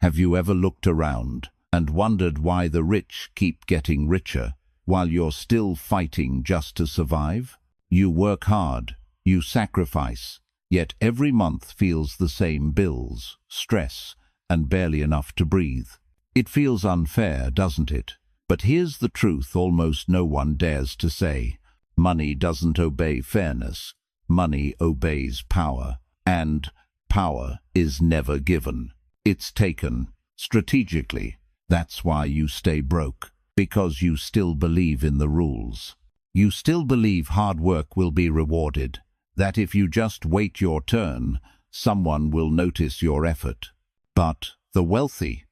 Have you ever looked around and wondered why the rich keep getting richer while you're still fighting just to survive? You work hard, you sacrifice, yet every month feels the same: bills, stress, and barely enough to breathe. It feels unfair, doesn't it? But here's the truth almost no one dares to say. Money doesn't obey fairness. Money obeys power. And power is never given. It's taken strategically. That's why you stay broke, because you still believe in the rules. You still believe hard work will be rewarded, that if you just wait your turn, someone will notice your effort. But the wealthy,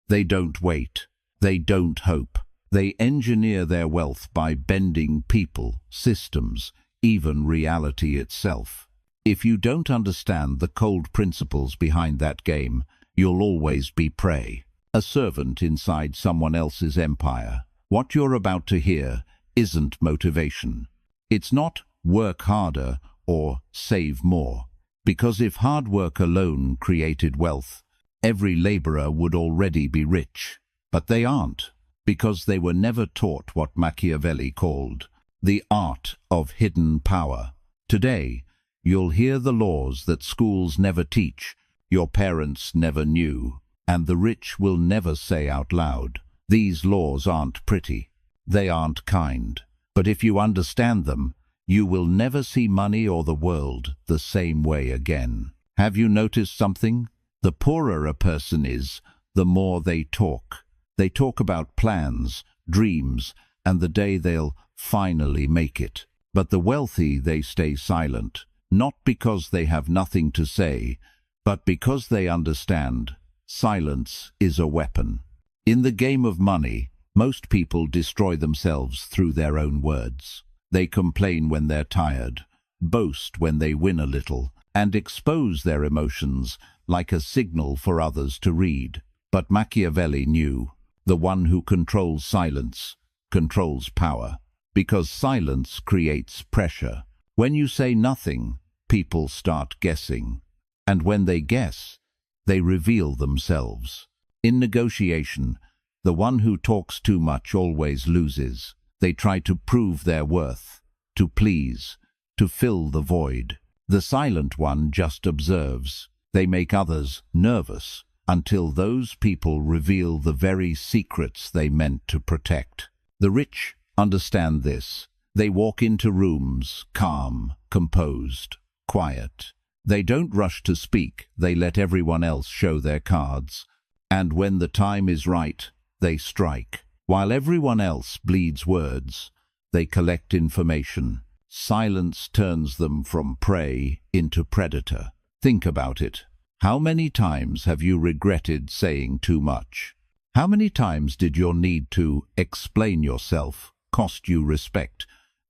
they don't wait. They don't hope. They engineer their wealth by bending people, systems, even reality itself. If you don't understand the cold principles behind that game, you'll always be prey, a servant inside someone else's empire. What you're about to hear isn't motivation. It's not work harder or save more. Because if hard work alone created wealth, every laborer would already be rich. But they aren't, because they were never taught what Machiavelli called the art of hidden power. Today, you'll hear the laws that schools never teach, your parents never knew, and the rich will never say out loud. These laws aren't pretty. They aren't kind. But if you understand them, you will never see money or the world the same way again. Have you noticed something? The poorer a person is, the more they talk. They talk about plans, dreams, and the day they'll finally make it. But the wealthy, they stay silent, not because they have nothing to say, but because they understand silence is a weapon. In the game of money, most people destroy themselves through their own words. They complain when they're tired, boast when they win a little, and expose their emotions like a signal for others to read. But Machiavelli knew, the one who controls silence controls power, because silence creates pressure. When you say nothing, people start guessing, and when they guess, they reveal themselves. In negotiation, the one who talks too much always loses. They try to prove their worth, to please, to fill the void. The silent one just observes. They make others nervous until those people reveal the very secrets they meant to protect. The rich understand this. They walk into rooms calm, composed, quiet. They don't rush to speak. They let everyone else show their cards. And when the time is right, they strike. While everyone else bleeds words, they collect information. Silence turns them from prey into predator. Think about it. How many times have you regretted saying too much? How many times did your need to explain yourself cost you respect,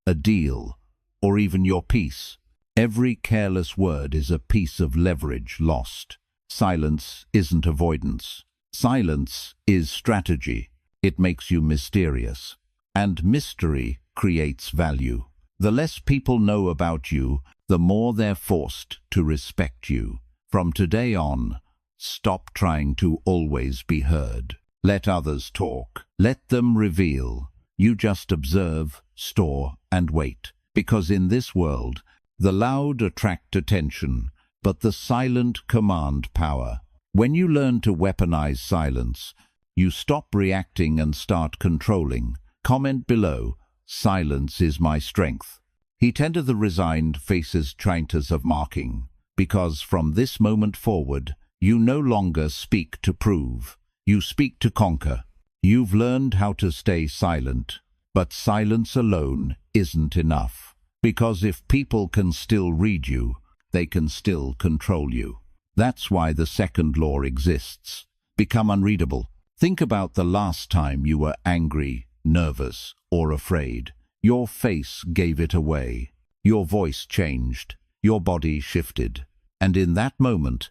a deal, or even your peace? Every careless word is a piece of leverage lost. Silence isn't avoidance. Silence is strategy. It makes you mysterious. And mystery creates value. The less people know about you, the more they're forced to respect you. From today on, stop trying to always be heard. Let others talk. Let them reveal. You just observe, store, and wait. Because in this world, the loud attract attention, but the silent command power. When you learn to weaponize silence, you stop reacting and start controlling. Comment below, silence is my strength. He tended the resigned faces trainters of marking, because from this moment forward, you no longer speak to prove. You speak to conquer. You've learned how to stay silent, but silence alone isn't enough. Because if people can still read you, they can still control you. That's why the second law exists. Become unreadable. Think about the last time you were angry, nervous, or afraid. Your face gave it away. Your voice changed. Your body shifted. And in that moment,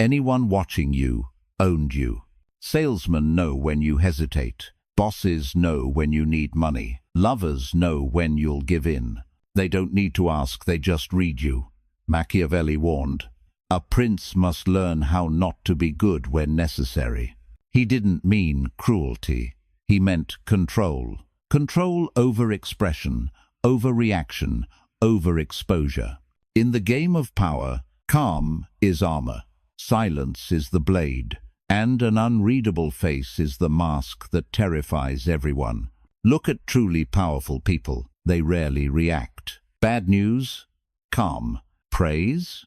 anyone watching you owned you. Salesmen know when you hesitate. Bosses know when you need money. Lovers know when you'll give in. They don't need to ask, they just read you. Machiavelli warned, A prince must learn how not to be good when necessary. He didn't mean cruelty. He meant control. Control over expression, over reaction, over exposure. In the game of power, calm is armor, silence is the blade, and an unreadable face is the mask that terrifies everyone. Look at truly powerful people. They rarely react. Bad news? Calm. Praise?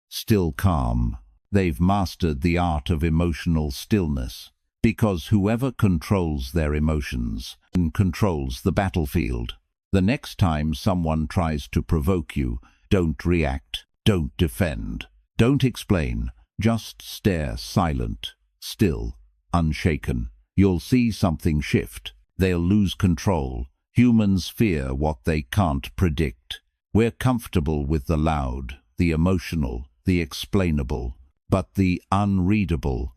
Still calm. They've mastered the art of emotional stillness, because whoever controls their emotions controls the battlefield. The next time someone tries to provoke you, don't react, don't defend, don't explain, just stare silent, still, unshaken. You'll see something shift. They'll lose control. Humans fear what they can't predict. We're comfortable with the loud, the emotional, the explainable, but the unreadable,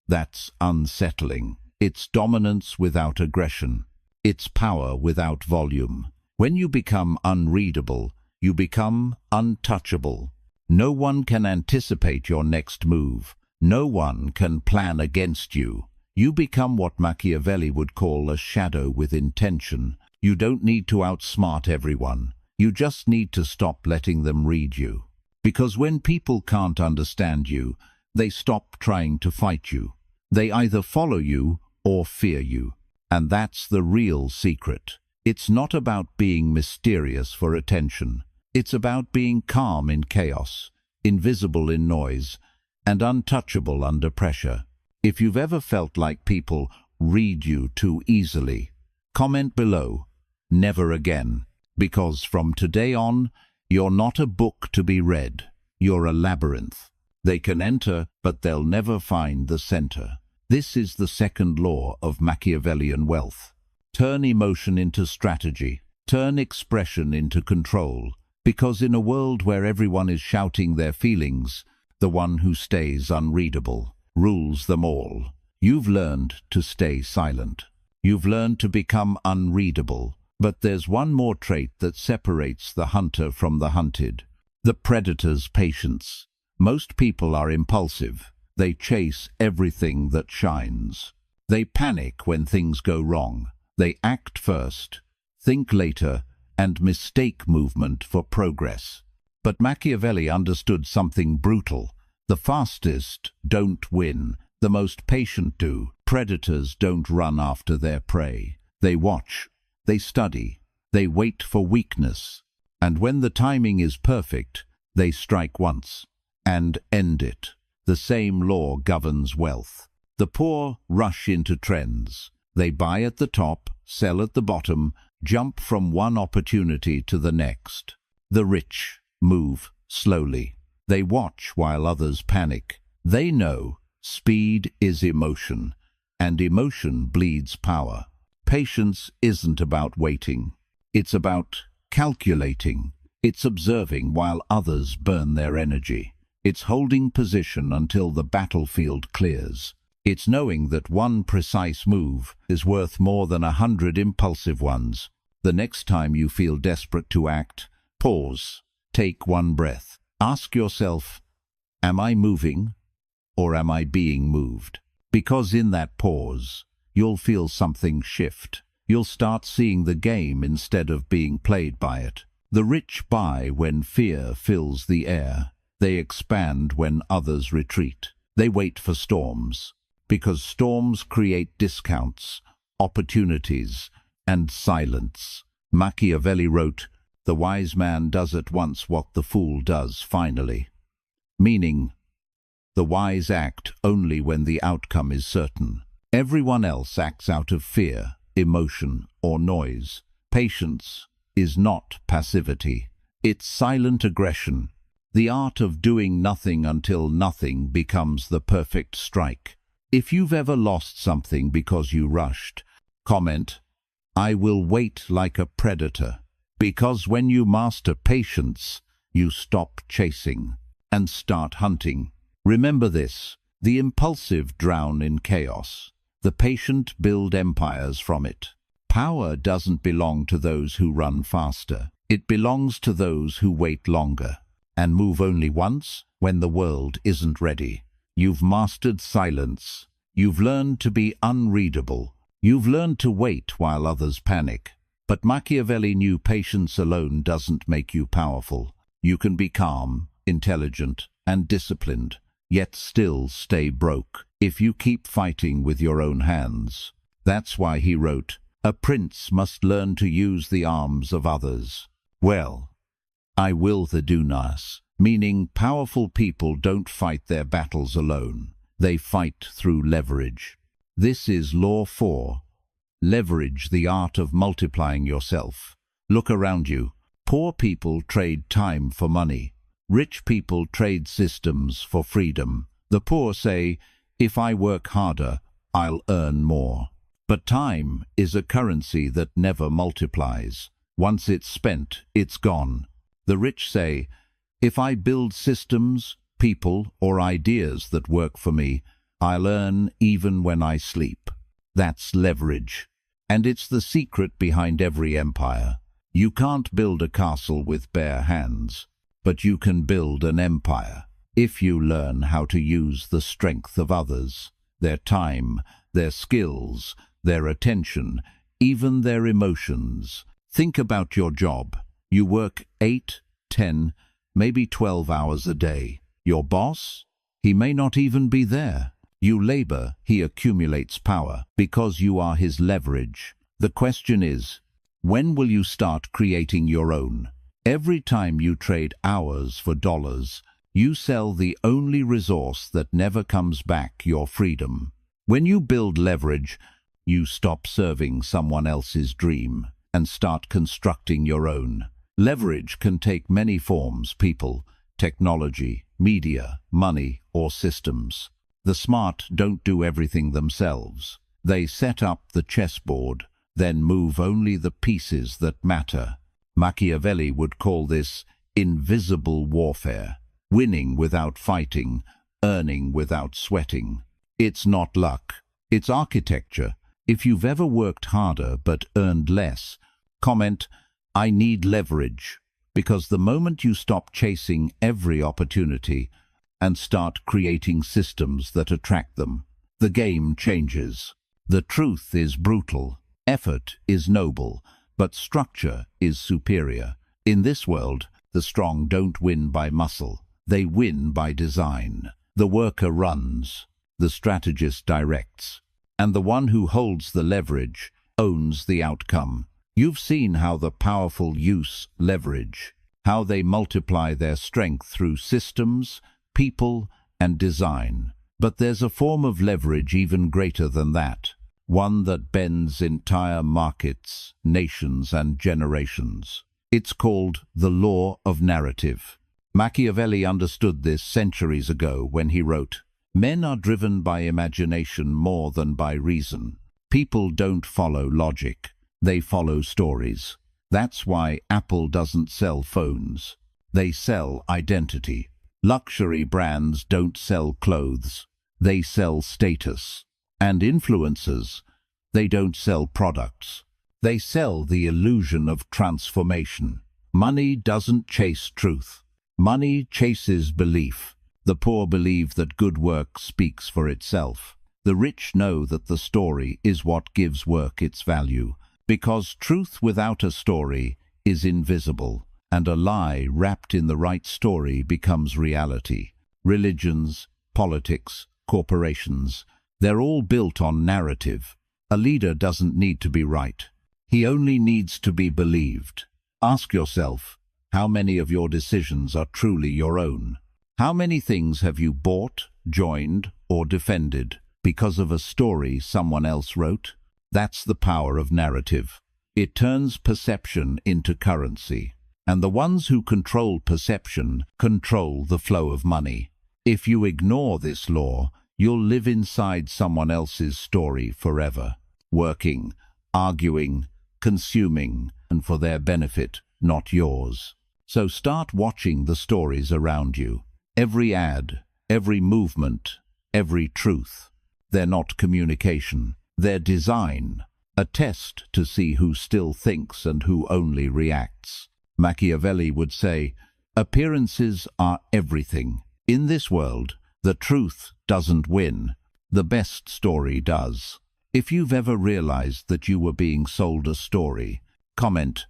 that's unsettling. It's dominance without aggression. It's power without volume. When you become unreadable, you become untouchable. No one can anticipate your next move. No one can plan against you. You become what Machiavelli would call a shadow with intention. You don't need to outsmart everyone. You just need to stop letting them read you. Because when people can't understand you, they stop trying to fight you. They either follow you or fear you. And that's the real secret. It's not about being mysterious for attention. It's about being calm in chaos, invisible in noise, and untouchable under pressure. If you've ever felt like people read you too easily, comment below. Never again. Because from today on, you're not a book to be read. You're a labyrinth. They can enter, but they'll never find the center. This is the second law of Machiavellian wealth. Turn emotion into strategy. Turn expression into control. Because in a world where everyone is shouting their feelings, the one who stays unreadable rules them all. You've learned to stay silent. You've learned to become unreadable. But there's one more trait that separates the hunter from the hunted. The predator's patience. Most people are impulsive. They chase everything that shines. They panic when things go wrong. They act first, think later, and mistake movement for progress. But Machiavelli understood something brutal. The fastest don't win. The most patient do. Predators don't run after their prey. They watch. They study, they wait for weakness, and when the timing is perfect, they strike once and end it. The same law governs wealth. The poor rush into trends. They buy at the top, sell at the bottom, jump from one opportunity to the next. The rich move slowly. They watch while others panic. They know speed is emotion, and emotion bleeds power. Patience isn't about waiting. It's about calculating. It's observing while others burn their energy. It's holding position until the battlefield clears. It's knowing that one precise move is worth more than 100 impulsive ones. The next time you feel desperate to act, pause. Take one breath. Ask yourself, am I moving or am I being moved? Because in that pause, you'll feel something shift. You'll start seeing the game instead of being played by it. The rich buy when fear fills the air. They expand when others retreat. They wait for storms, because storms create discounts, opportunities, and silence. Machiavelli wrote, "The wise man does at once what the fool does finally." Meaning, the wise act only when the outcome is certain. Everyone else acts out of fear, emotion, or noise. Patience is not passivity. It's silent aggression. The art of doing nothing until nothing becomes the perfect strike. If you've ever lost something because you rushed, comment, "I will wait like a predator." Because when you master patience, you stop chasing and start hunting. Remember this, the impulsive drown in chaos. The patient build empires from it. Power doesn't belong to those who run faster. It belongs to those who wait longer and move only once when the world isn't ready. You've mastered silence. You've learned to be unreadable. You've learned to wait while others panic. But Machiavelli knew patience alone doesn't make you powerful. You can be calm, intelligent, and disciplined, yet still stay broke if you keep fighting with your own hands. That's why he wrote, "A prince must learn to use the arms of others." Well, I will the dunas, meaning powerful people don't fight their battles alone. They fight through leverage. This is Law 4. Leverage, the art of multiplying yourself. Look around you. Poor people trade time for money. Rich people trade systems for freedom. The poor say, if I work harder, I'll earn more. But time is a currency that never multiplies. Once it's spent, it's gone. The rich say, if I build systems, people, or ideas that work for me, I'll earn even when I sleep. That's leverage. And it's the secret behind every empire. You can't build a castle with bare hands, but you can build an empire if you learn how to use the strength of others, their time, their skills, their attention, even their emotions. Think about your job. You work 8, 10, maybe 12 hours a day. Your boss? He may not even be there. You labor, he accumulates power because you are his leverage. The question is, when will you start creating your own? Every time you trade hours for dollars, you sell the only resource that never comes back, your freedom. When you build leverage, you stop serving someone else's dream and start constructing your own. Leverage can take many forms: people, technology, media, money, or systems. The smart don't do everything themselves. They set up the chessboard, then move only the pieces that matter. Machiavelli would call this invisible warfare, winning without fighting, earning without sweating. It's not luck, it's architecture. If you've ever worked harder but earned less, comment, "I need leverage," because the moment you stop chasing every opportunity and start creating systems that attract them, the game changes. The truth is brutal, effort is noble, but structure is superior. In this world, the strong don't win by muscle, they win by design. The worker runs, the strategist directs, and the one who holds the leverage owns the outcome. You've seen how the powerful use leverage, how they multiply their strength through systems, people, and design. But there's a form of leverage even greater than that, one that bends entire markets, nations, and generations. It's called the law of narrative. Machiavelli understood this centuries ago when he wrote, "Men are driven by imagination more than by reason. People don't follow logic, they follow stories." That's why Apple doesn't sell phones. They sell identity. Luxury brands don't sell clothes. They sell status. And influencers, they don't sell products. They sell the illusion of transformation. Money doesn't chase truth. Money chases belief. The poor believe that good work speaks for itself. The rich know that the story is what gives work its value, because truth without a story is invisible, and a lie wrapped in the right story becomes reality. Religions, politics, corporations, they're all built on narrative. A leader doesn't need to be right. He only needs to be believed. Ask yourself, how many of your decisions are truly your own? How many things have you bought, joined, or defended because of a story someone else wrote? That's the power of narrative. It turns perception into currency. And the ones who control perception control the flow of money. If you ignore this law, you'll live inside someone else's story forever, working, arguing, consuming, and for their benefit, not yours. So start watching the stories around you. Every ad, every movement, every truth. They're not communication, they're design, a test to see who still thinks and who only reacts. Machiavelli would say, appearances are everything. In this world, the truth doesn't win. The best story does. If you've ever realized that you were being sold a story, comment,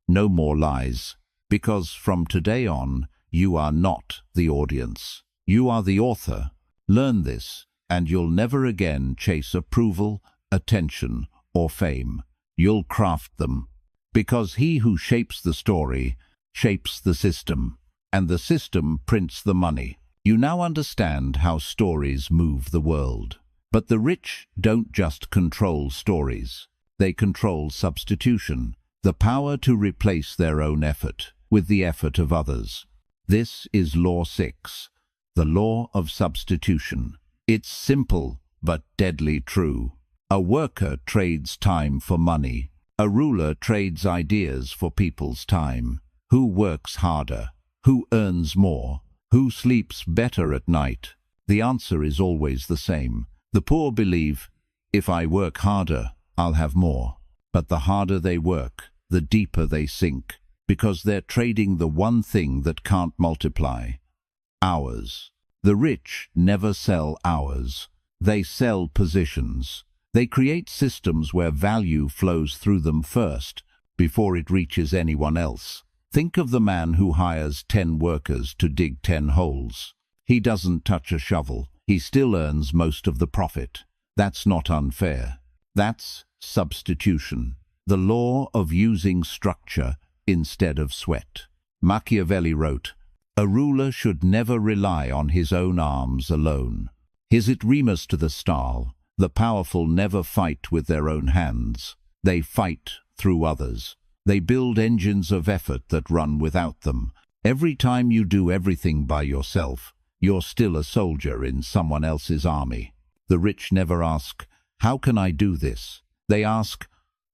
"No more lies," because from today on, you are not the audience. You are the author. Learn this, and you'll never again chase approval, attention, or fame. You'll craft them. Because he who shapes the story shapes the system, and the system prints the money. You now understand how stories move the world. But the rich don't just control stories. They control substitution, the power to replace their own effort with the effort of others. This is Law 6, the law of substitution. It's simple but deadly true. A worker trades time for money. A ruler trades ideas for people's time. Who works harder? Who earns more? Who sleeps better at night? The answer is always the same. The poor believe, if I work harder, I'll have more. But the harder they work, the deeper they sink, because they're trading the one thing that can't multiply: hours. The rich never sell hours. They sell positions. They create systems where value flows through them first, before it reaches anyone else. Think of the man who hires 10 workers to dig 10 holes. He doesn't touch a shovel. He still earns most of the profit. That's not unfair. That's substitution. The law of using structure instead of sweat. Machiavelli wrote, "A ruler should never rely on his own arms alone. Is it Remus to the style? The powerful never fight with their own hands. They fight through others. They build engines of effort that run without them. Every time you do everything by yourself, you're still a soldier in someone else's army." The rich never ask, "How can I do this?" They ask,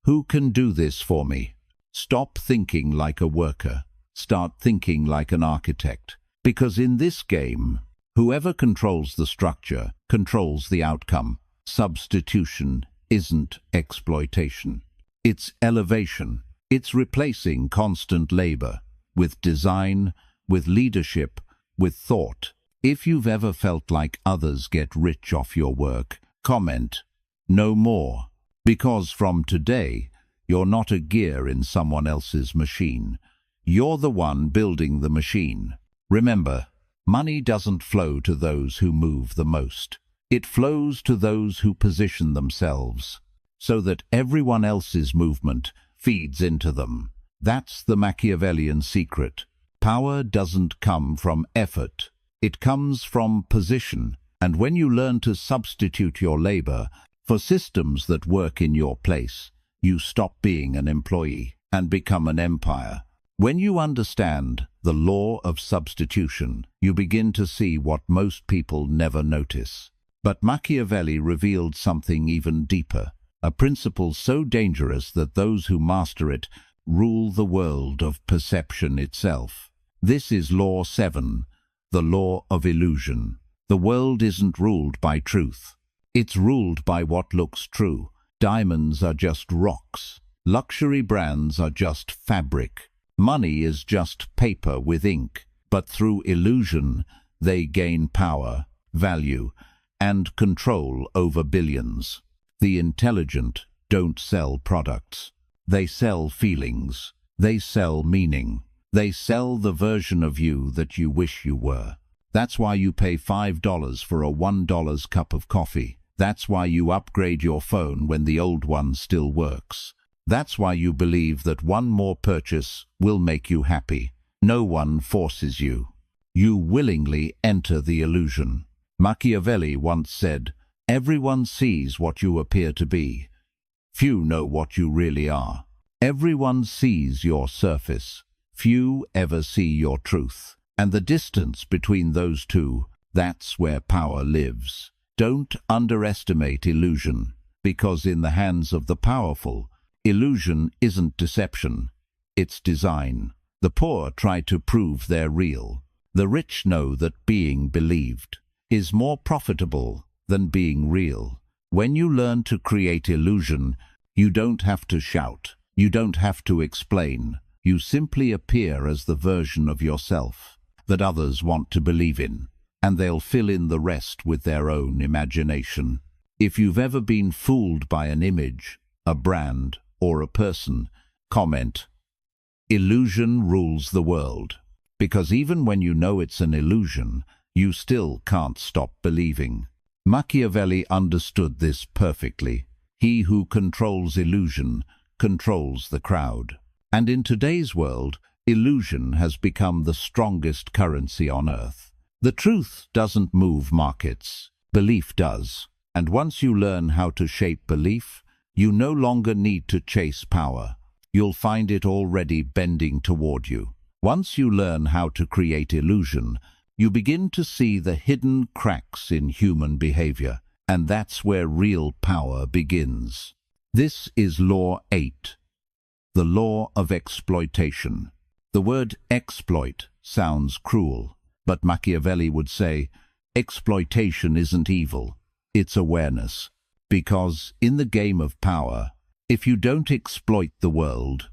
"Who can do this for me?" Stop thinking like a worker. Start thinking like an architect. Because in this game, whoever controls the structure controls the outcome. Substitution isn't exploitation. It's elevation. It's replacing constant labor with design, with leadership, with thought. If you've ever felt like others get rich off your work, comment, "No more." Because from today, you're not a gear in someone else's machine. You're the one building the machine. Remember, money doesn't flow to those who move the most. It flows to those who position themselves, so that everyone else's movement feeds into them. That's the Machiavellian secret. Power doesn't come from effort. It comes from position. And when you learn to substitute your labor for systems that work in your place, you stop being an employee and become an empire. When you understand the law of substitution, you begin to see what most people never notice. But Machiavelli revealed something even deeper, a principle so dangerous that those who master it rule the world of perception itself. This is Law 7, the law of illusion. The world isn't ruled by truth. It's ruled by what looks true. Diamonds are just rocks. Luxury brands are just fabric. Money is just paper with ink. But through illusion, they gain power, value, and control over billions. The intelligent don't sell products. They sell feelings. They sell meaning. They sell the version of you that you wish you were. That's why you pay $5 for a $1 cup of coffee. That's why you upgrade your phone when the old one still works. That's why you believe that one more purchase will make you happy. No one forces you. You willingly enter the illusion. Machiavelli once said, "Everyone sees what you appear to be. Few know what you really are." Everyone sees your surface. Few ever see your truth. And the distance between those two, that's where power lives. Don't underestimate illusion, because in the hands of the powerful, illusion isn't deception, it's design. The poor try to prove they're real. The rich know that being believed is more profitable than being real. When you learn to create illusion, you don't have to shout. You don't have to explain. You simply appear as the version of yourself that others want to believe in. and they'll fill in the rest with their own imagination. If you've ever been fooled by an image, a brand, or a person, comment, "Illusion rules the world." Because even when you know it's an illusion, you still can't stop believing. Machiavelli understood this perfectly. He who controls illusion controls the crowd. And in today's world, illusion has become the strongest currency on earth. The truth doesn't move markets. Belief does. And once you learn how to shape belief, you no longer need to chase power. You'll find it already bending toward you. Once you learn how to create illusion, you begin to see the hidden cracks in human behavior, and that's where real power begins. This is Law 8, the law of exploitation. The word exploit sounds cruel, but Machiavelli would say, exploitation isn't evil, it's awareness. Because in the game of power, if you don't exploit the world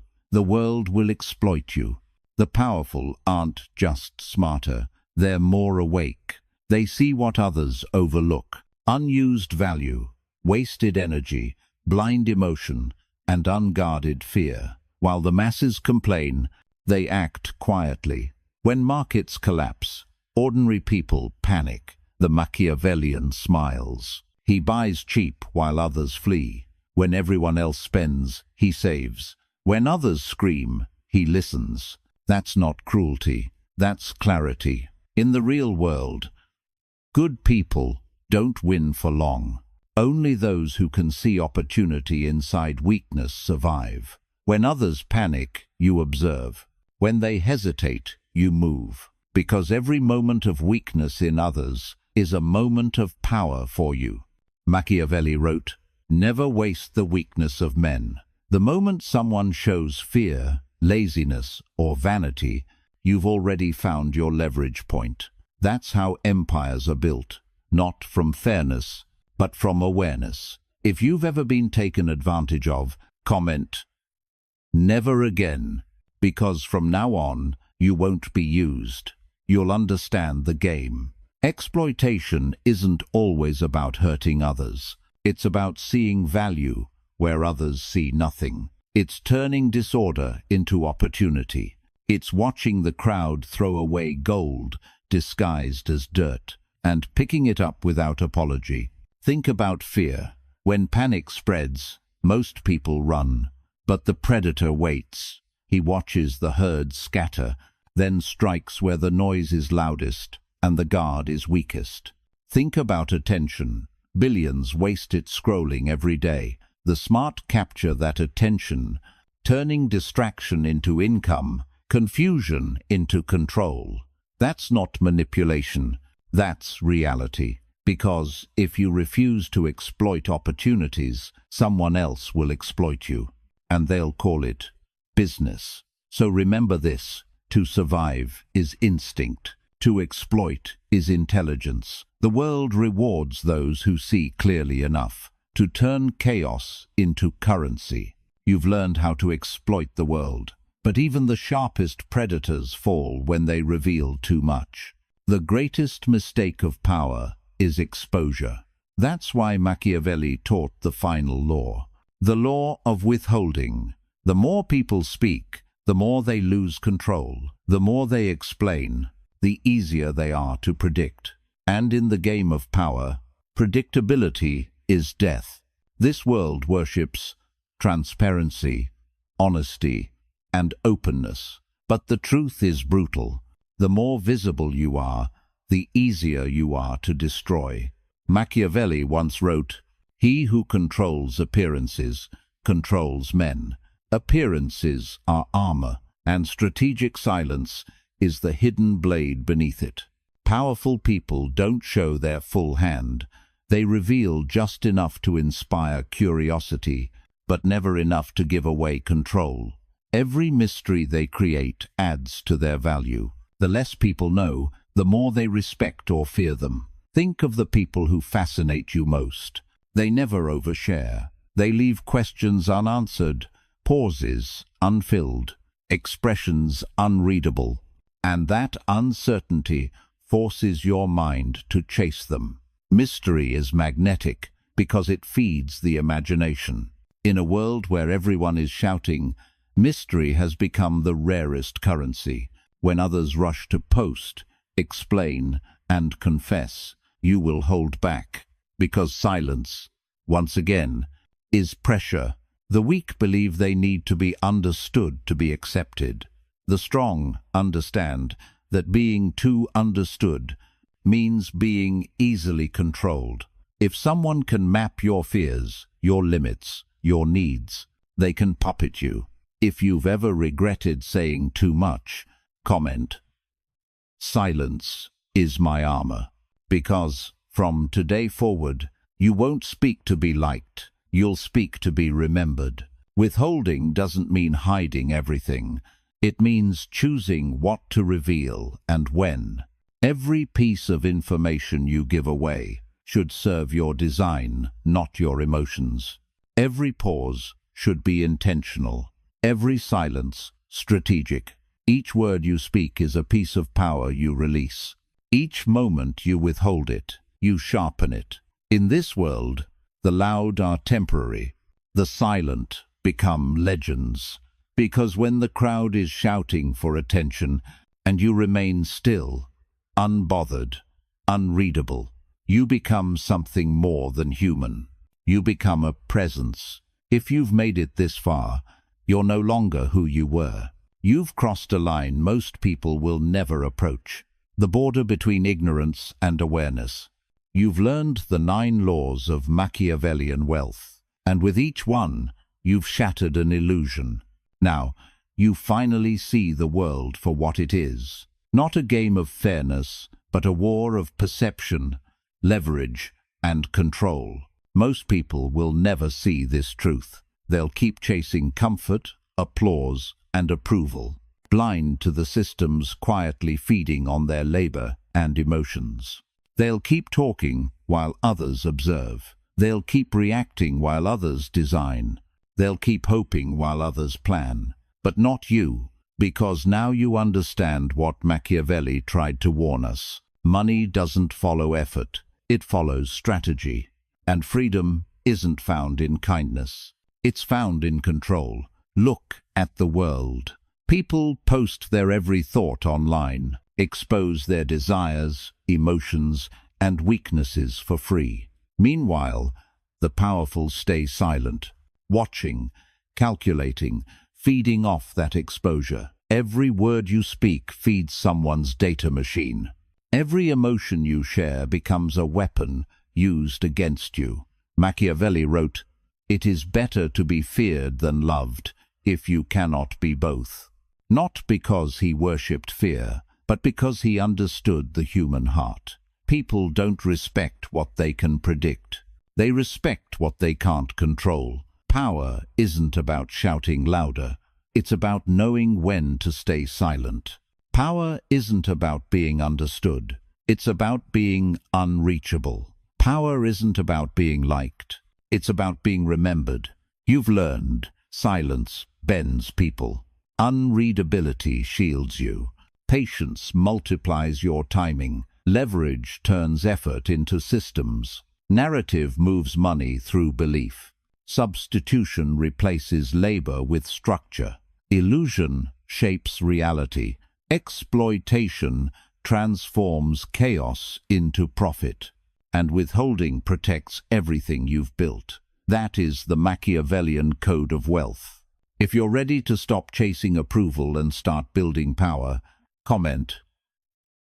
will exploit you. The powerful aren't just smarter, they're more awake. They see what others overlook: unused value, wasted energy, blind emotion, and unguarded fear. While the masses complain, they act quietly. When markets collapse, ordinary people panic. The Machiavellian smiles. He buys cheap while others flee. When everyone else spends, he saves. When others scream, he listens. That's not cruelty, that's clarity. In the real world, good people don't win for long. Only those who can see opportunity inside weakness survive. When others panic, you observe. When they hesitate, you move. Because every moment of weakness in others is a moment of power for you. Machiavelli wrote, "Never waste the weakness of men." The moment someone shows fear, laziness, or vanity, you've already found your leverage point. That's how empires are built, not from fairness, but from awareness. If you've ever been taken advantage of, comment, "Never again," because from now on, you won't be used. You'll understand the game. Exploitation isn't always about hurting others. It's about seeing value where others see nothing. It's turning disorder into opportunity. It's watching the crowd throw away gold disguised as dirt and picking it up without apology. Think about fear. When panic spreads, most people run, but the predator waits. He watches the herd scatter, then strikes where the noise is loudest and the guard is weakest. Think about attention. Billions waste it scrolling every day. The smart capture that attention, turning distraction into income, confusion into control. That's not manipulation, that's reality. Because if you refuse to exploit opportunities, someone else will exploit you, and they'll call it business. So remember this: to survive is instinct. To exploit is intelligence. The world rewards those who see clearly enough to turn chaos into currency. You've learned how to exploit the world, but even the sharpest predators fall when they reveal too much. The greatest mistake of power is exposure. That's why Machiavelli taught the final law, the law of withholding. The more people speak, the more they lose control. The more they explain, the easier they are to predict. And in the game of power, predictability is death. This world worships transparency, honesty, and openness. But the truth is brutal. The more visible you are, the easier you are to destroy. Machiavelli once wrote, "He who controls appearances controls men. Appearances are armor, and strategic silence is the hidden blade beneath it." Powerful people don't show their full hand. They reveal just enough to inspire curiosity, but never enough to give away control. Every mystery they create adds to their value. The less people know, the more they respect or fear them. Think of the people who fascinate you most. They never overshare. They leave questions unanswered, pauses unfilled, expressions unreadable. And that uncertainty forces your mind to chase them. Mystery is magnetic because it feeds the imagination. In a world where everyone is shouting, mystery has become the rarest currency. When others rush to post, explain, and confess, you will hold back, because silence, once again, is pressure. The weak believe they need to be understood to be accepted. The strong understand that being too understood means being easily controlled. If someone can map your fears, your limits, your needs, they can puppet you. If you've ever regretted saying too much, comment, "Silence is my armor." Because from today forward, you won't speak to be liked, you'll speak to be remembered. Withholding doesn't mean hiding everything. It means choosing what to reveal and when. Every piece of information you give away should serve your design, not your emotions. Every pause should be intentional. Every silence, strategic. Each word you speak is a piece of power you release. Each moment you withhold it, you sharpen it. In this world, the loud are temporary. The silent become legends. Because when the crowd is shouting for attention and you remain still, unbothered, unreadable, you become something more than human. You become a presence. If you've made it this far, you're no longer who you were. You've crossed a line most people will never approach. The border between ignorance and awareness. You've learned the 9 laws of Machiavellian wealth, and with each one, you've shattered an illusion. Now, you finally see the world for what it is. Not a game of fairness, but a war of perception, leverage, and control. Most people will never see this truth. They'll keep chasing comfort, applause, and approval, blind to the systems quietly feeding on their labor and emotions. They'll keep talking while others observe. They'll keep reacting while others design. They'll keep hoping while others plan. But not you, because now you understand what Machiavelli tried to warn us. Money doesn't follow effort, it follows strategy. And freedom isn't found in kindness. It's found in control. Look at the world. People post their every thought online, expose their desires, emotions, and weaknesses for free. Meanwhile, the powerful stay silent, watching, calculating, feeding off that exposure. Every word you speak feeds someone's data machine. Every emotion you share becomes a weapon used against you. Machiavelli wrote, "It is better to be feared than loved if you cannot be both." Not because he worshipped fear, but because he understood the human heart. People don't respect what they can predict. They respect what they can't control. Power isn't about shouting louder. It's about knowing when to stay silent. Power isn't about being understood. It's about being unreachable. Power isn't about being liked. It's about being remembered. You've learned silence bends people. Unreadability shields you. Patience multiplies your timing. Leverage turns effort into systems. Narrative moves money through belief. Substitution replaces labor with structure. Illusion shapes reality. Exploitation transforms chaos into profit. And withholding protects everything you've built. That is the Machiavellian code of wealth. If you're ready to stop chasing approval and start building power, comment,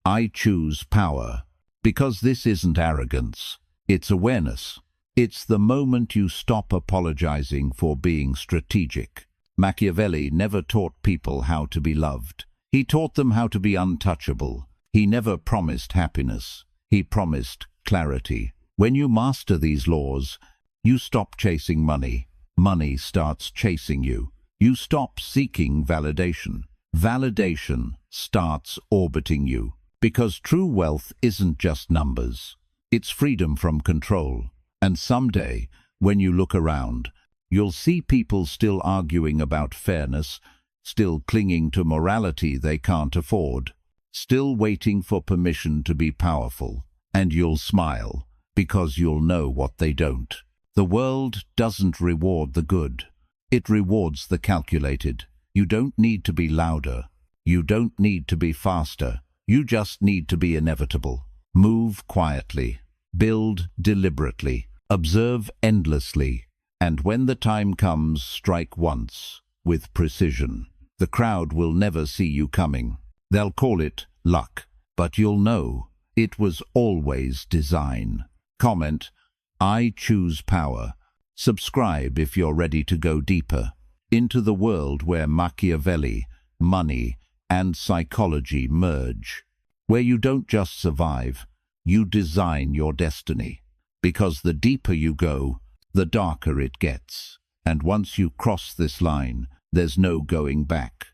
"I choose power," because this isn't arrogance, it's awareness. It's the moment you stop apologizing for being strategic. Machiavelli never taught people how to be loved. He taught them how to be untouchable. He never promised happiness. He promised clarity. When you master these laws, you stop chasing money. Money starts chasing you. You stop seeking validation. Validation starts orbiting you. Because true wealth isn't just numbers. It's freedom from control. And someday, when you look around, you'll see people still arguing about fairness, still clinging to morality they can't afford, still waiting for permission to be powerful. And you'll smile, because you'll know what they don't. The world doesn't reward the good. It rewards the calculated. You don't need to be louder. You don't need to be faster. You just need to be inevitable. Move quietly. Build deliberately. Observe endlessly. And when the time comes, strike once, with precision. The crowd will never see you coming. They'll call it luck, but you'll know it was always design. Comment, I choose power. Subscribe if you're ready to go deeper into the world where Machiavelli, money, and psychology merge. Where you don't just survive, you design your destiny. Because the deeper you go, the darker it gets. And once you cross this line, there's no going back.